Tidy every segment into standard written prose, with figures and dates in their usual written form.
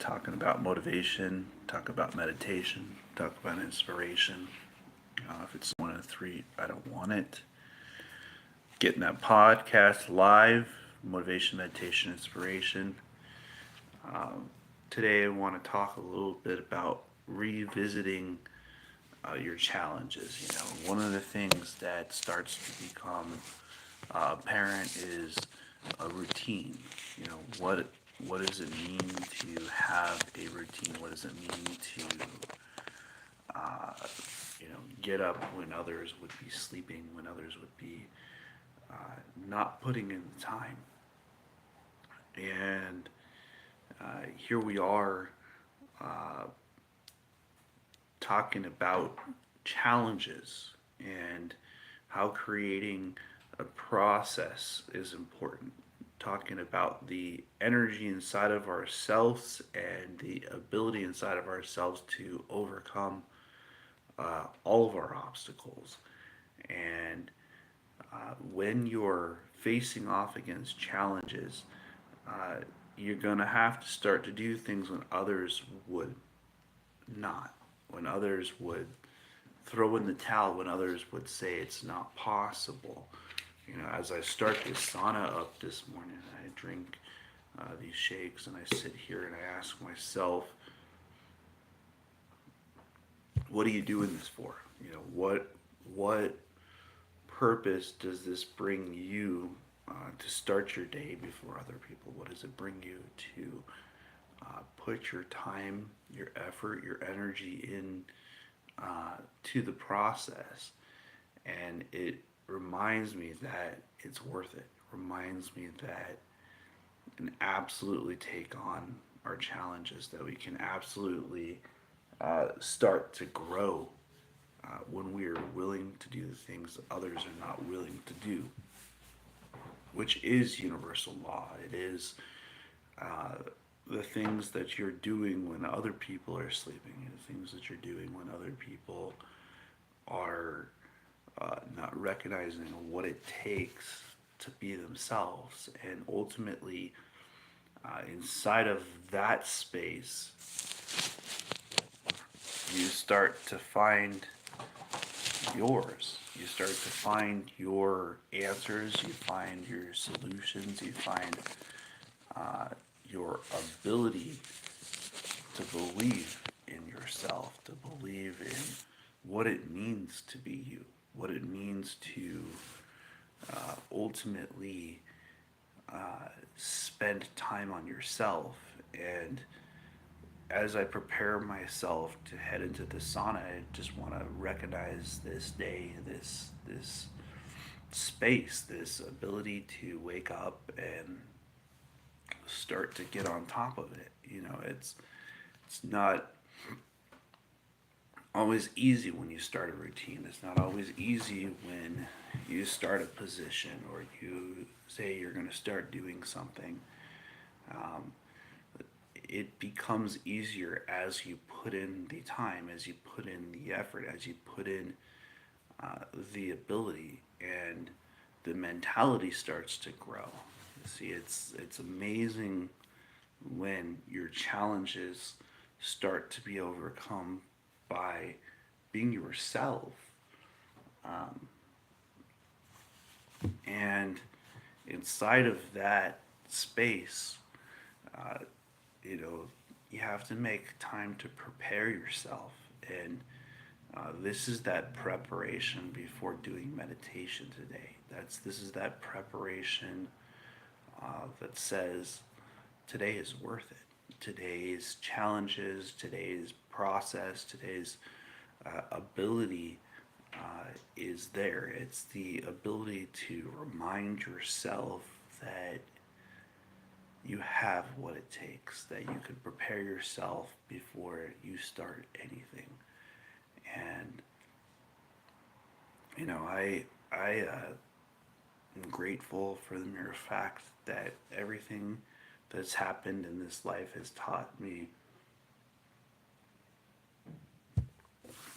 talking about motivation, talk about meditation, talk about inspiration. If it's one of the three, I don't want it. Getting that podcast live, motivation, meditation, inspiration. Today, I want to talk a little bit about revisiting your challenges. One of the things that starts to become apparent is a routine. What does it mean to have a routine? What does it mean to get up when others would be sleeping, when others would be not putting in the time? And here we are talking about challenges and how creating a process is important. Talking about the energy inside of ourselves and the ability inside of ourselves to overcome all of our obstacles. And when you're facing off against challenges, uh, you're going to have to start to do things when others would not, when others would throw in the towel, when others would say it's not possible. As I start this sauna up this morning, I drink these shakes and I sit here and I ask myself, what are you doing this for? What purpose does this bring you to start your day before other people? What does it bring you to put your time, your effort, your energy in to the process? And it reminds me that it's worth it. Reminds me that we can absolutely take on our challenges, that we can absolutely start to grow when we are willing to do the things that others are not willing to do, which is universal law. It is the things that you're doing when other people are sleeping, the things that you're doing when other people are not recognizing what it takes to be themselves. And ultimately, inside of that space, you start to find yours. You start to find your answers, you find your solutions, you find your ability to believe in yourself, to believe in what it means to be you, what it means to ultimately spend time on yourself. And as I prepare myself to head into the sauna, I just want to recognize this day, this space, this ability to wake up and start to get on top of it. It's not always easy when you start a routine. It's not always easy when you start a position or you say you're going to start doing something. Um, it becomes easier as you put in the time, as you put in the effort, as you put in the ability, and the mentality starts to grow. See, it's amazing when your challenges start to be overcome by being yourself. Um, and inside of that space, uh, you know, you have to make time to prepare yourself. And this is that preparation before doing meditation today. This is that preparation that says today is worth it. Today's challenges, today's process, today's ability is there. It's the ability to remind yourself that you have what it takes, that you can prepare yourself before you start anything. And I am grateful for the mere fact that everything that's happened in this life has taught me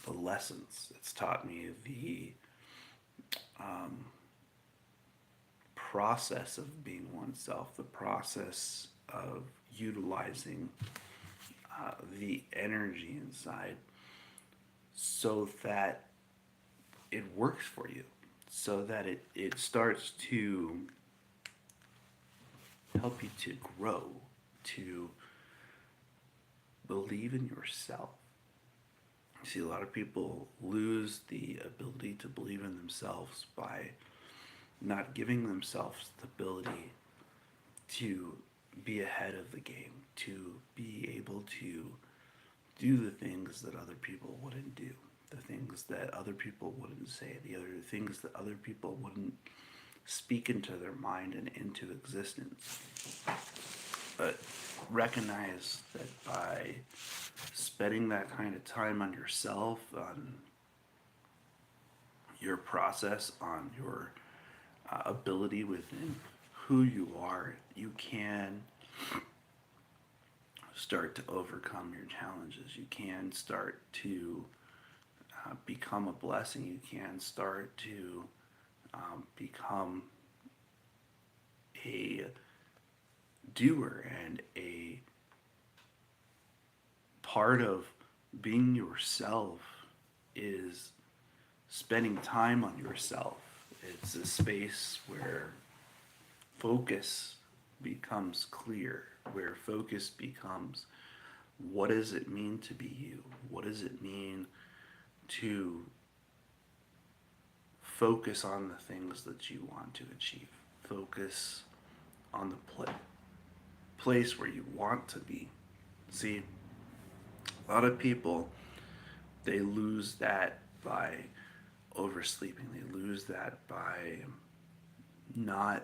the lessons. It's taught me the um, process of being oneself, the process of utilizing the energy inside so that it works for you, so that it starts to help you to grow, to believe in yourself. See, a lot of people lose the ability to believe in themselves by not giving themselves the ability to be ahead of the game, to be able to do the things that other people wouldn't do, the things that other people wouldn't say, the other things that other people wouldn't speak into their mind and into existence. But recognize that by spending that kind of time on yourself, on your process, on your ability within who you are, you can start to overcome your challenges. You can start to become a blessing. You can start to become a doer, and a part of being yourself is spending time on yourself. It's a space where focus becomes clear, where focus becomes, what does it mean to be you? What does it mean to focus on the things that you want to achieve? Focus on the place where you want to be. See, a lot of people, they lose that by oversleeping. They lose that by not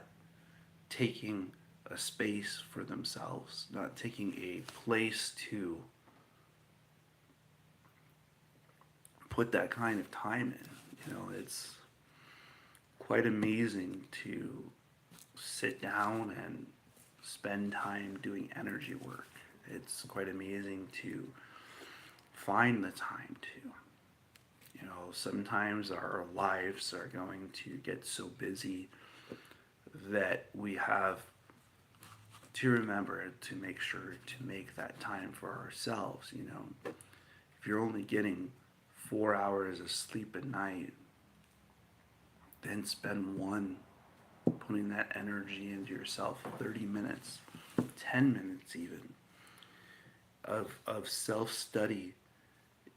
taking a space for themselves, not taking a place to put that kind of time in. You know, it's quite amazing to sit down and spend time doing energy work. It's quite amazing to find the time to. You know, sometimes our lives are going to get so busy that we have to remember to make sure to make that time for ourselves. You know, if you're only getting 4 hours of sleep a night, then spend one putting that energy into yourself. 30 minutes, 10 minutes even of self-study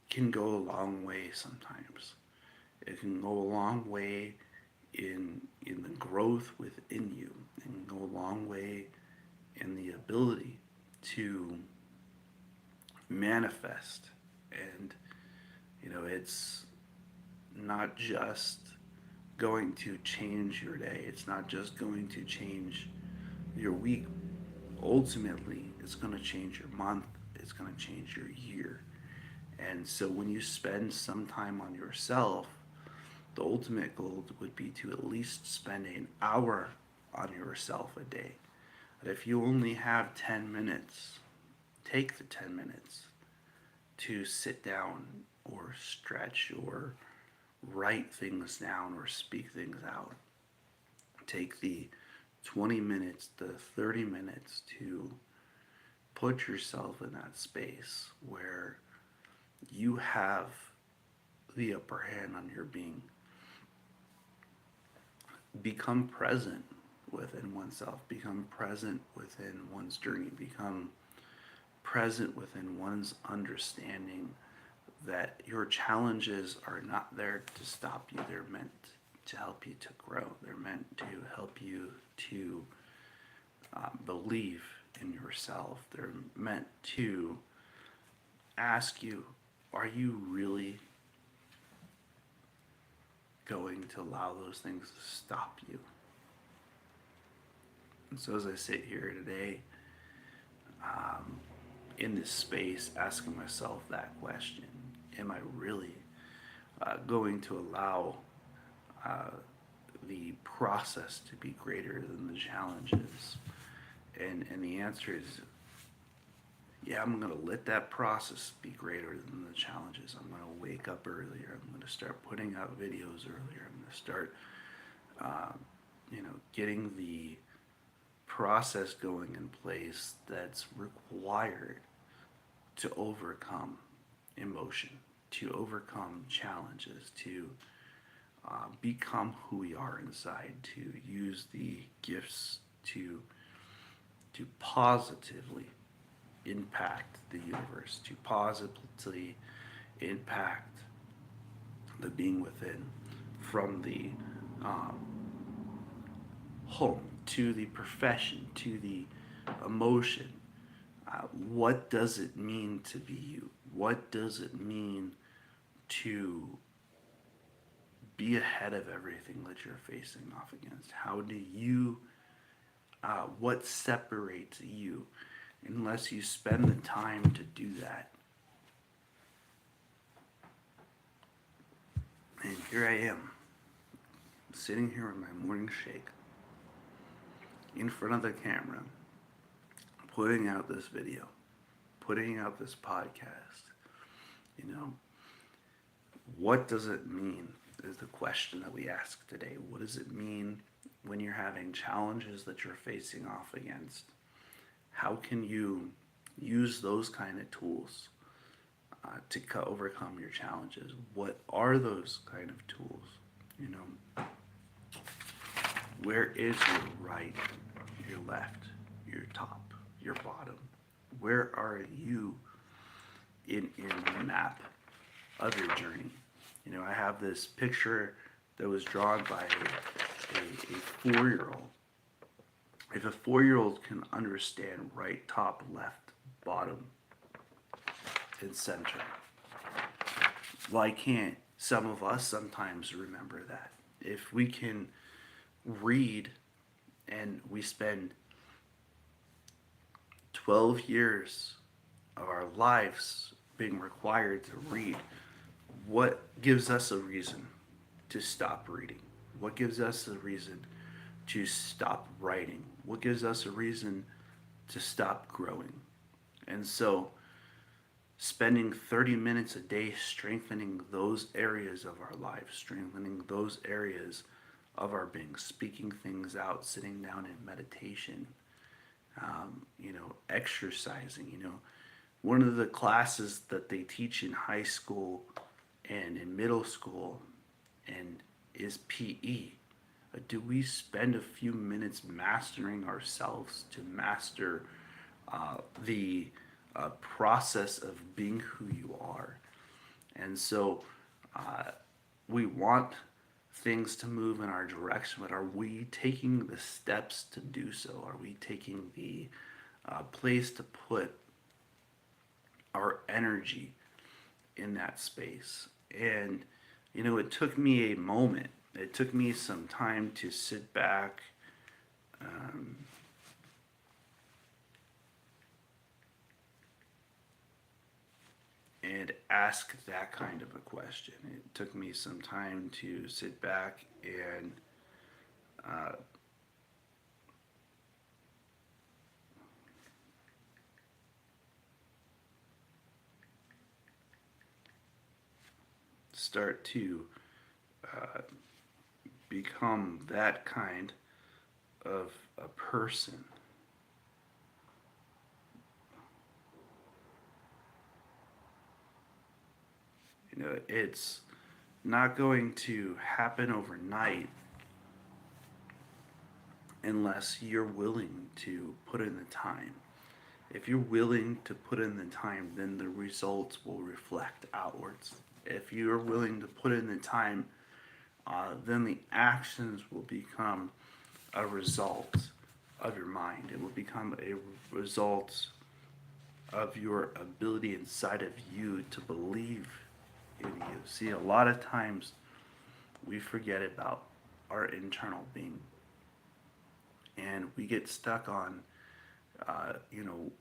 can go a long way sometimes. It can go a long way in the growth within you. It can go a long way in the ability to manifest. And you know, it's not just going to change your day. It's not just going to change your week. Ultimately, it's going to change your month. It's going to change your year. And so when you spend some time on yourself, the ultimate goal would be to at least spend an hour on yourself a day. But if you only have 10 minutes, take the 10 minutes to sit down or stretch or write things down or speak things out. Take the 20 minutes, the 30 minutes to put yourself in that space where you have the upper hand on your being. Become present within oneself, become present within one's journey, become present within one's understanding that your challenges are not there to stop you. They're meant to help you to grow. They're meant to help you to believe in yourself. They're meant to ask you, are you really going to allow those things to stop you? And so as I sit here today, in this space, asking myself that question, am I really going to allow the process to be greater than the challenges? And the answer is, yeah, I'm going to let that process be greater than the challenges. I'm going to wake up earlier. I'm going to start putting out videos earlier. I'm going to start, getting the process going in place that's required to overcome emotion, to overcome challenges, to become who we are inside, to use the gifts to positively impact the universe, to positively impact the being within, from the um, home to the profession to the emotion. What does it mean to be you? What does it mean to be ahead of everything that you're facing off against? How do you, what separates you? Unless you spend the time to do that. And here I am, sitting here with my morning shake, in front of the camera, putting out this video, putting out this podcast. You know, what does it mean is the question that we ask today. What does it mean when you're having challenges that you're facing off against? How can you use those kind of tools to overcome your challenges? What are those kind of tools? You know, where is your right, your left, your top, your bottom? Where are you in the map of your journey? You know, I have this picture that was drawn by a 4-year-old. If a 4-year-old can understand right, top, left, bottom, and center, why can't some of us sometimes remember that? If we can read and we spend 12 years of our lives being required to read, what gives us a reason to stop reading? What gives us a reason to stop writing? What gives us a reason to stop growing? And so, spending 30 minutes a day strengthening those areas of our life, strengthening those areas of our being, speaking things out, sitting down in meditation, you know, exercising. You know, one of the classes that they teach in high school and in middle school and is PE. Do we spend a few minutes mastering ourselves to master the process of being who you are? And so we want things to move in our direction, but are we taking the steps to do so? Are we taking the place to put our energy in that space? And, you know, it took me a moment. It took me some time to sit back, and ask that kind of a question. It took me some time to sit back and start to become that kind of a person. You know, it's not going to happen overnight unless you're willing to put in the time. If you're willing to put in the time, then the results will reflect outwards. If you're willing to put in the time, then the actions will become a result of your mind. It will become a result of your ability inside of you to believe in you. See, a lot of times we forget about our internal being, and we get stuck on, you know,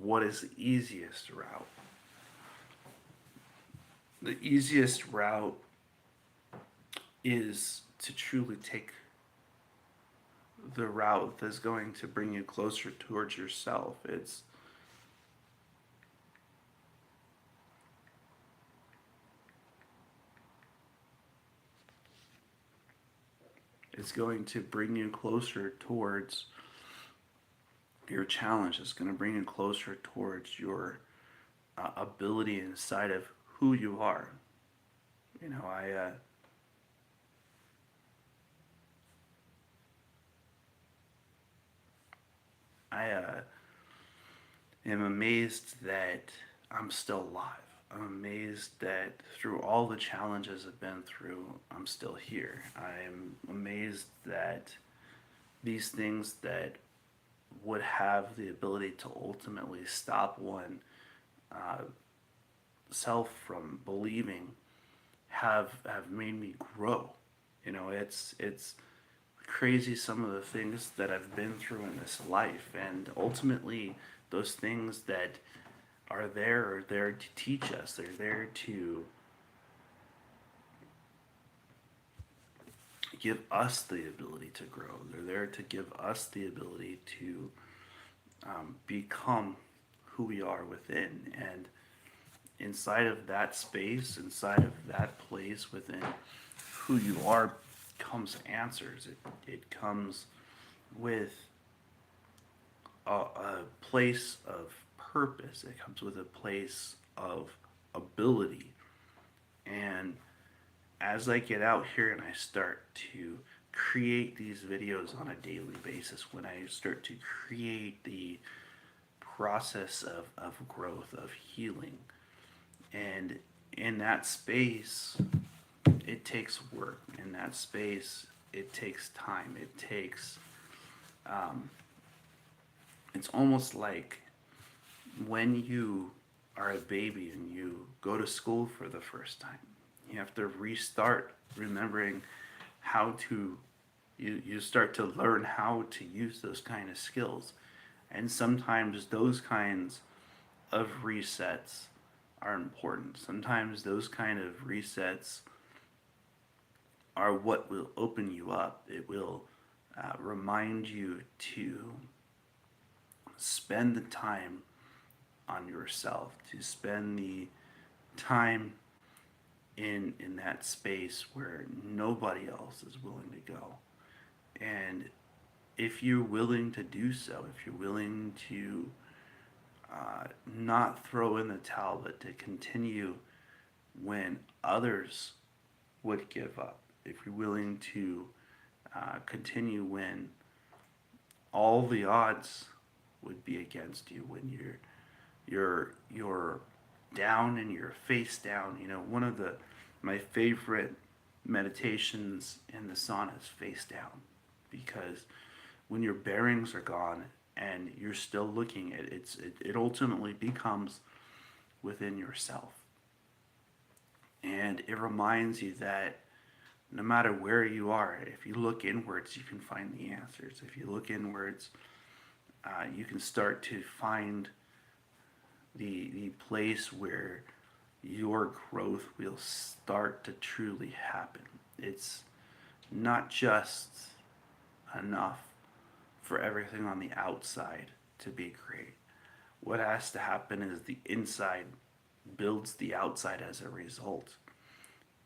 what is the easiest route. The easiest route is to truly take the route that's going to bring you closer towards yourself. It's going to bring you closer towards your challenge. It's going to bring you closer towards your ability inside of who you are. You know, I am amazed that I'm still alive. I'm amazed that through all the challenges I've been through, I'm still here. I'm amazed that these things that would have the ability to ultimately stop one uh, self from believing have made me grow. You know, it's crazy some of the things that I've been through in this life, and ultimately those things that are there to teach us. They're there to give us the ability to grow. They're there to give us the ability to become who we are within. And inside of that space, inside of that place within who you are, comes answers. It comes with a place of purpose. It comes with a place of ability. And as I get out here and I start to create these videos on a daily basis, when I start to create the process of growth, of healing, and in that space, it takes work. In that space, it takes time. Um, it's almost like when you are a baby and you go to school for the first time, you have to restart remembering how to, you start to learn how to use those kind of skills. And sometimes those kinds of resets are important. Sometimes those kind of resets are what will open you up. It will remind you to spend the time on yourself, to spend the time in that space where nobody else is willing to go. And if you're willing to do so, if you're willing to not throw in the towel, but to continue when others would give up, if you're willing to continue when all the odds would be against you, when you're down and you're face down. You know, one of the my favorite meditations in the sauna is face down, because when your bearings are gone and you're still looking at it ultimately becomes within yourself, and it reminds you that no matter where you are, if you look inwards, you can find the answers. If you look inwards, you can start to find the place where your growth will start to truly happen. It's not just enough for everything on the outside to be great. What has to happen is the inside builds the outside as a result.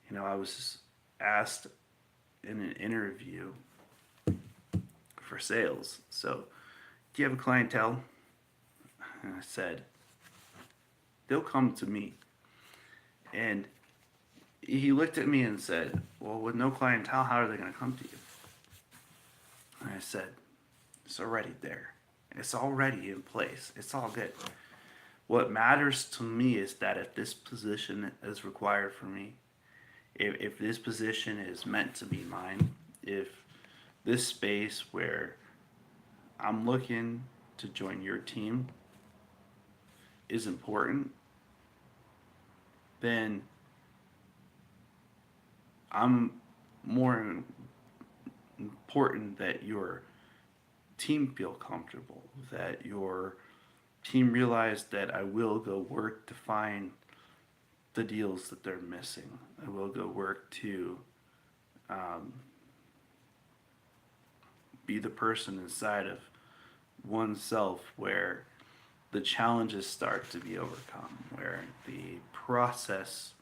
You know, I was asked in an interview for sales, so do you have a clientele? And I said, they'll come to me. And he looked at me and said, well, with no clientele, how are they going to come to you? And I said, it's already there. It's already in place. It's all good. What matters to me is that if this position is required for me, if this position is meant to be mine, if this space where I'm looking to join your team is important, then I'm more important that your team feel comfortable, that your team realize that I will go work to find the deals that they're missing. I will go work to um, be the person inside of oneself where the challenges start to be overcome, where the process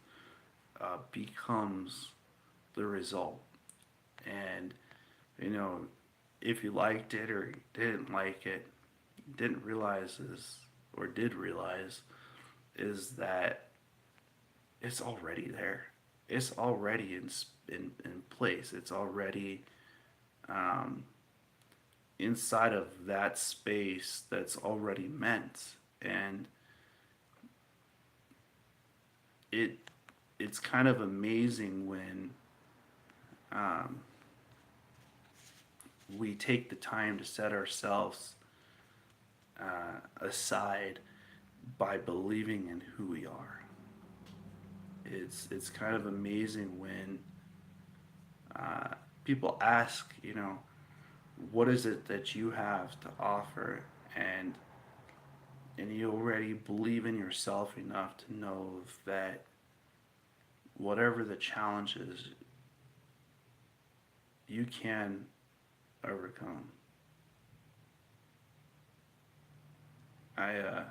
becomes the result. And, you know, if you liked it or didn't like it, didn't realize is, or did realize, is that it's already there. It's already in place. It's already um, inside of that space that's already meant, and it it's kind of amazing when um, we take the time to set ourselves aside by believing in who we are. It's kind of amazing when people ask, what is it that you have to offer, and you already believe in yourself enough to know that whatever the challenge is, you can overcome. I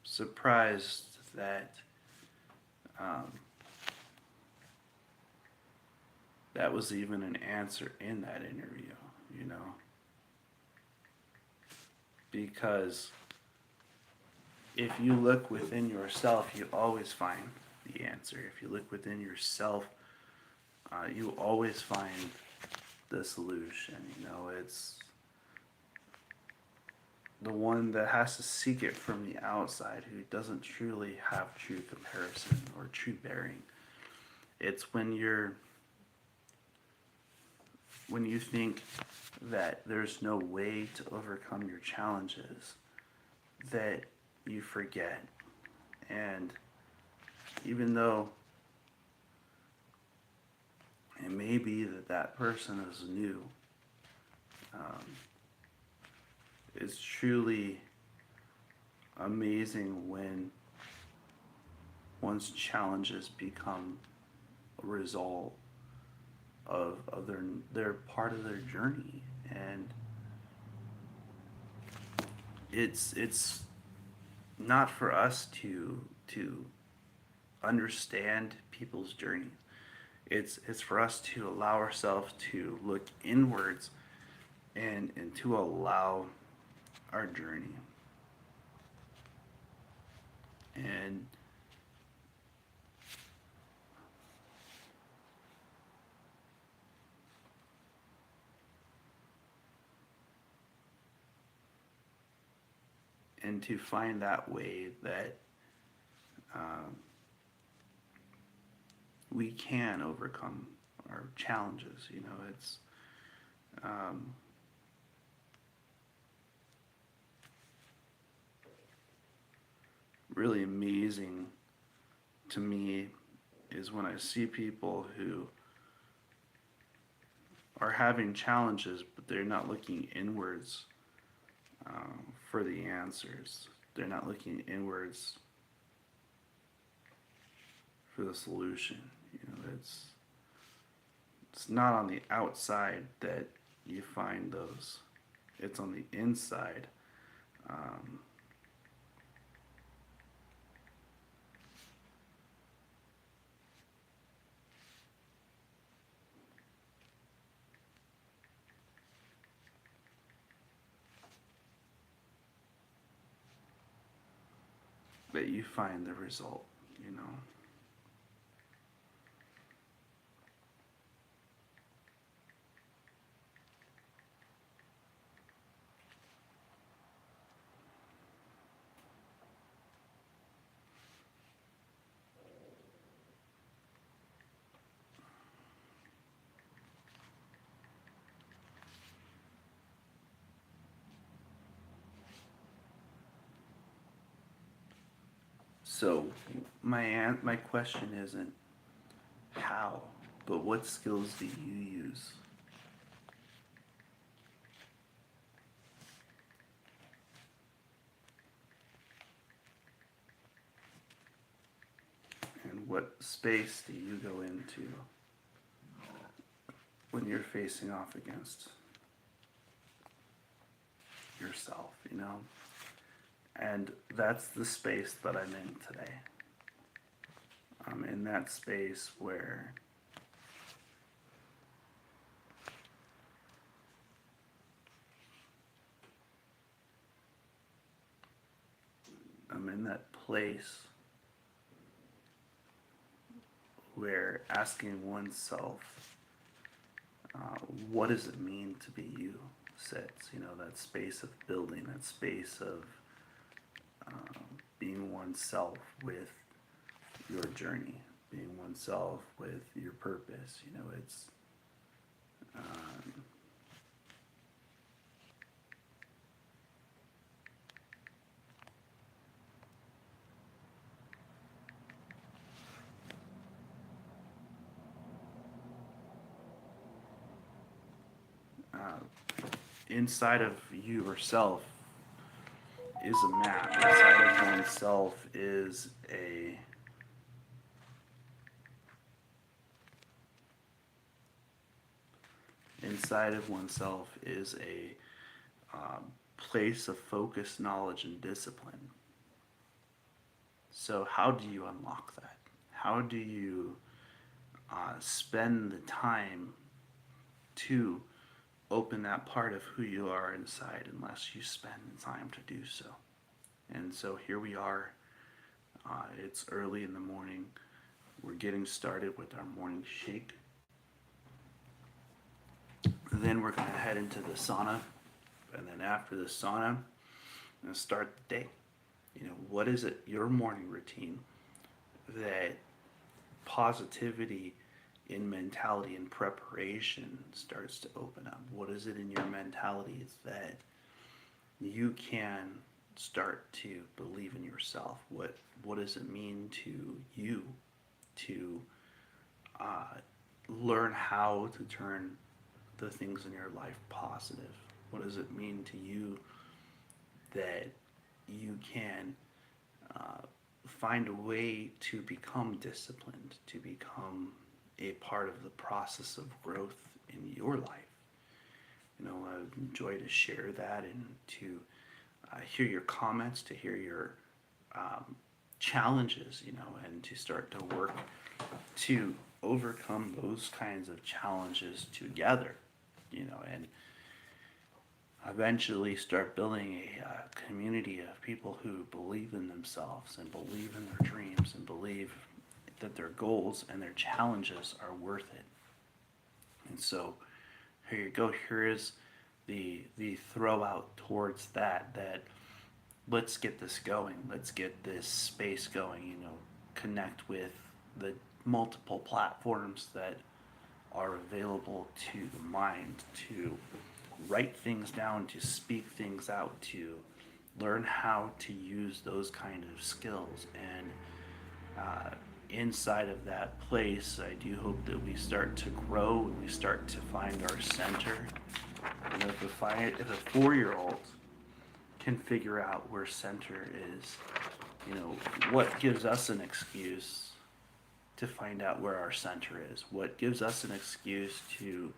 surprised that um, that was even an answer in that interview, you know, because if you look within yourself, you always find the answer. If you look within yourself, you always find the solution. It's the one that has to seek it from the outside who doesn't truly have true comparison or true bearing. It's when you think that there's no way to overcome your challenges that you forget. And even though it may be that that person is new, um, it's truly amazing when one's challenges become a result of their part of their journey. And it's not for us to understand people's journeys. It's for us to allow ourselves to look inwards and to allow our journey. And to find that way that um, we can overcome our challenges. It's um, really amazing to me is when I see people who are having challenges, but they're not looking inwards for the answers. They're not looking inwards for the solution. It's not on the outside that you find those. It's on the inside. Um, that you find the result. So my question isn't how, but what skills do you use? And what space do you go into when you're facing off against yourself? And that's the space that I'm in today. I'm in that space where I'm in that place where asking oneself, what does it mean to be you, sits. That space of building, that space of being oneself with your journey, being oneself with your purpose. It's um, inside of you yourself is a map. Inside of oneself is a inside of oneself is a place of focus, knowledge, and discipline. So how do you unlock that? How do you spend the time to open that part of who you are inside unless you spend the time to do so? And so here we are. It's early in the morning. We're getting started with our morning shake. Then we're going to head into the sauna. And then after the sauna, I'm going to start the day. What is it, your morning routine, that positivity in mentality and preparation starts to open up? What is it in your mentality that you can start to believe in yourself? What does it mean to you to learn how to turn the things in your life positive? What does it mean to you that you can find a way to become disciplined, to become a part of the process of growth in your life? I enjoy to share that and to hear your comments, to hear your challenges, and to start to work to overcome those kinds of challenges together, and eventually start building a community of people who believe in themselves and believe in their dreams and believe that their goals and their challenges are worth it. And so here you go. Here is the throw out towards that let's get this going. Let's get this space going. Connect with the multiple platforms that are available to the mind to write things down, to speak things out, to learn how to use those kind of skills. And inside of that place, I do hope that we start to grow and we start to find our center. If a 4-year-old can figure out where center is, what gives us an excuse to find out where our center is? What gives us an excuse to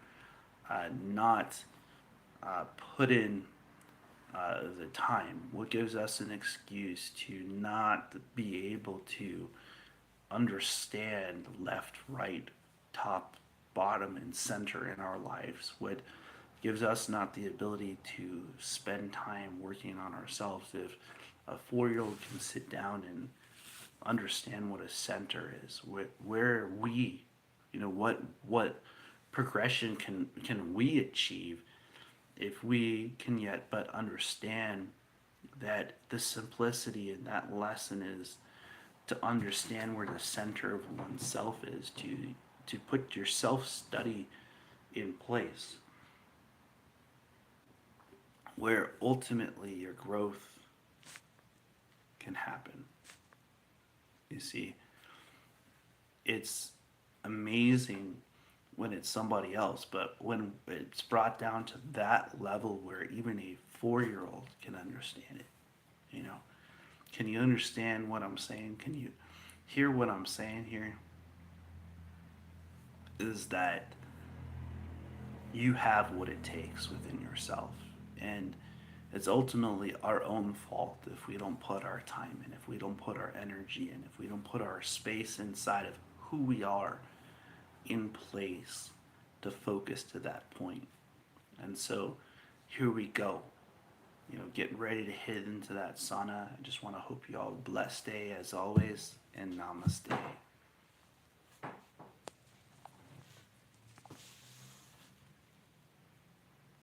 not put in the time? What gives us an excuse to not be able to understand left, right, top, bottom, and center in our lives? What gives us not the ability to spend time working on ourselves? If a 4-year-old can sit down and understand what a center is, where we, what progression can we achieve if we can yet but understand that the simplicity in that lesson is to understand where the center of oneself is, to put your self-study in place, where ultimately your growth can happen. You see, it's amazing when it's somebody else, but when it's brought down to that level where even a 4-year-old can understand it, can you understand what I'm saying? Can you hear what I'm saying here? Is that you have what it takes within yourself. And It's ultimately our own fault if we don't put our time in, if we don't put our energy in, if we don't put our space inside of who we are in place to focus to that point. And so here we go. Getting ready to head into that sauna. I just want to hope you all a blessed day as always, and namaste.